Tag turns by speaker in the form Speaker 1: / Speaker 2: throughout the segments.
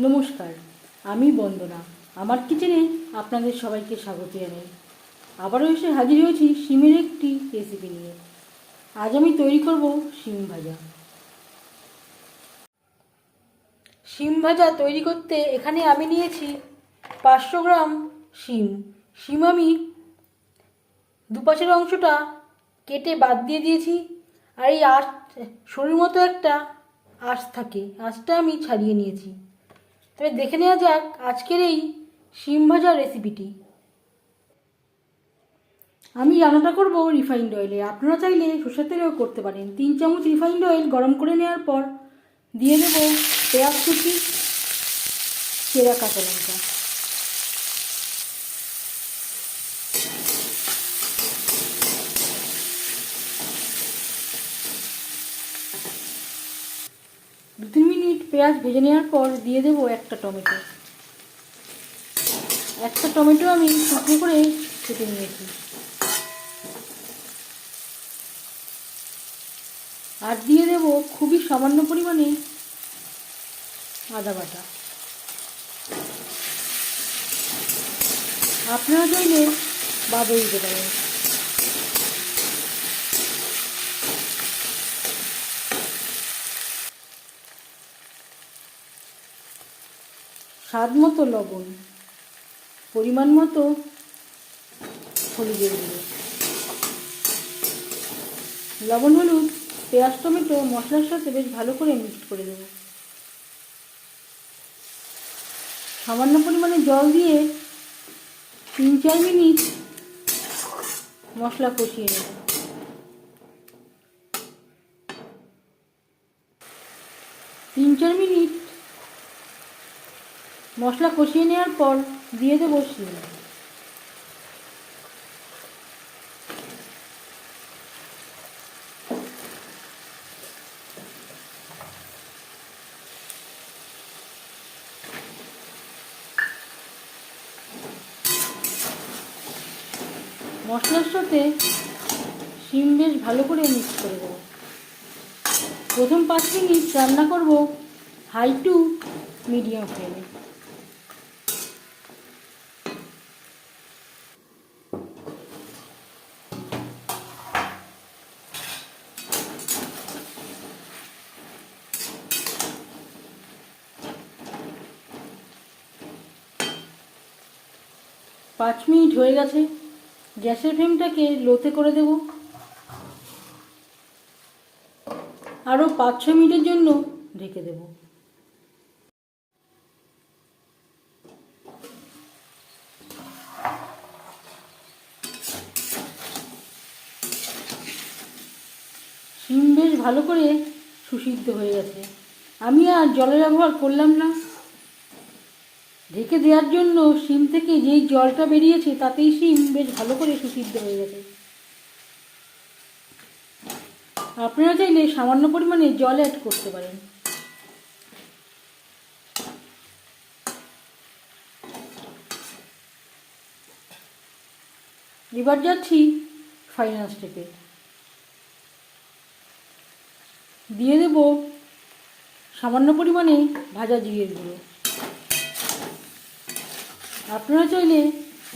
Speaker 1: নমস্কার, আমি বন্দনা। আমার কিচেনে আপনাদের সবাইকে স্বাগত জানাই। আবারও এসে হাজির হয়েছি শিমের একটি রেসিপি নিয়ে। আজ আমি তৈরি করব শিম ভাজা। শিম ভাজা তৈরি করতে এখানে আমি নিয়েছি 500 গ্রাম শিম। শিম আমি দুপাশের অংশটা কেটে বাদ দিয়ে দিয়েছি। আর এই সরুর মতো একটা আঁশ থাকে, আঁশটা আমি ছাড়িয়ে নিয়েছি। তবে দেখে নেওয়া যাক আজকের এই শিম ভাজার রেসিপিটি। আমি রান্নাটা করব রিফাইন্ড অয়েলে, আপনারা চাইলে সরষের তেলেও করতে পারেন। 3 চামচ রিফাইন্ড অয়েল গরম করে নেওয়ার পর দিয়ে দেবো পেঁয়াজ কুচি, চেরা কাঁচা লঙ্কা। দু 3 মিনিট পেঁয়াজ ভেজে নেওয়ার পর দিয়ে দেবো একটা টমেটো। একটা টমেটো আমি শুকনো করে কেটে নিয়েছি। আর দিয়ে দেবো খুবই সামান্য পরিমাণে আদা বাটা। আপনারা চাইলে বাদও দিতে পারেন। স্বাদ মতো লবণ, পরিমাণ মতো হলুদের গুঁড়ো। লবণ হলুদ পেঁয়াজ টমেটো মশলার সাথে বেশ ভালো করে মিক্সড করে দেব। সামান্য পরিমাণে জল দিয়ে 3-4 মিনিট মশলা কষিয়ে নেব। 3-4 মিনিট মশলা কষিয়ে নেওয়ার পর দিয়ে দেবো শিম। মশলার সাথে শিম বেশ ভালো করে মিক্স করে দেবো। প্রথম 5 মিনিট রান্না করব হাই টু মিডিয়াম ফ্লেমে। পাঁচ মিনিট হয়ে গেছে, গ্যাসের ফ্লেমটাকে লোতে করে দেব। আরও 5-6 মিনিটের জন্য ঢেকে দেব। শিম বেশ ভালো করে সুসিদ্ধ হয়ে গেছে। আমি আর জলের ব্যবহার করলাম না। ঢেকে দেওয়ার জন্য শিম থেকে যেই জলটা বেরিয়েছে তাতেই শিম বেশ ভালো করে সুসিদ্ধ হয়ে গেছে। আপনারা চাইলে সামান্য পরিমাণে জল অ্যাড করতে পারেন। এবার যাচ্ছি ফাইনাল স্টেপে। দিয়ে দেব সামান্য পরিমাণে ভাজা জিরের গুঁড়ো। আপনারা চাইলে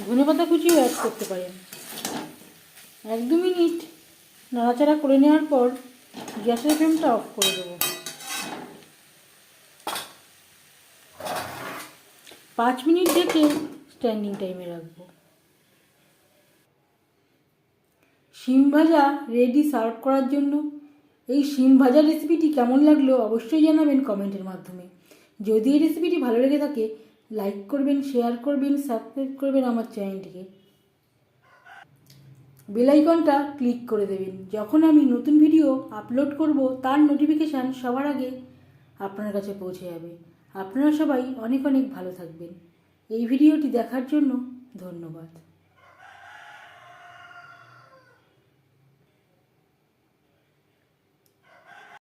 Speaker 1: ধনেপাতা কুচিও অ্যাড করতে পারেন। 1-2 মিনিট নাড়াচাড়া করে নেওয়ার পর গ্যাসের ফ্লেমটা অফ করে দেব। 5 মিনিট ঢেকে স্ট্যান্ডিং টাইমে রাখবো। শিম ভাজা রেডি সার্ভ করার জন্য। এই শিম ভাজা রেসিপিটি কেমন লাগলো অবশ্যই জানাবেন কমেন্টের মাধ্যমে। যদি এই রেসিপিটি ভালো লেগে থাকে লাইক করবেন, শেয়ার করবেন, সাবস্ক্রাইব করবেন আমার চ্যানেলটিকে। বেল আইকনটা ক্লিক করে দেবেন। যখন আমি নতুন ভিডিও আপলোড করব তার নোটিফিকেশান সবার আগে আপনার কাছে পৌঁছে যাবে। আপনারা সবাই অনেক অনেক ভালো থাকবেন। এই ভিডিওটি দেখার জন্য ধন্যবাদ।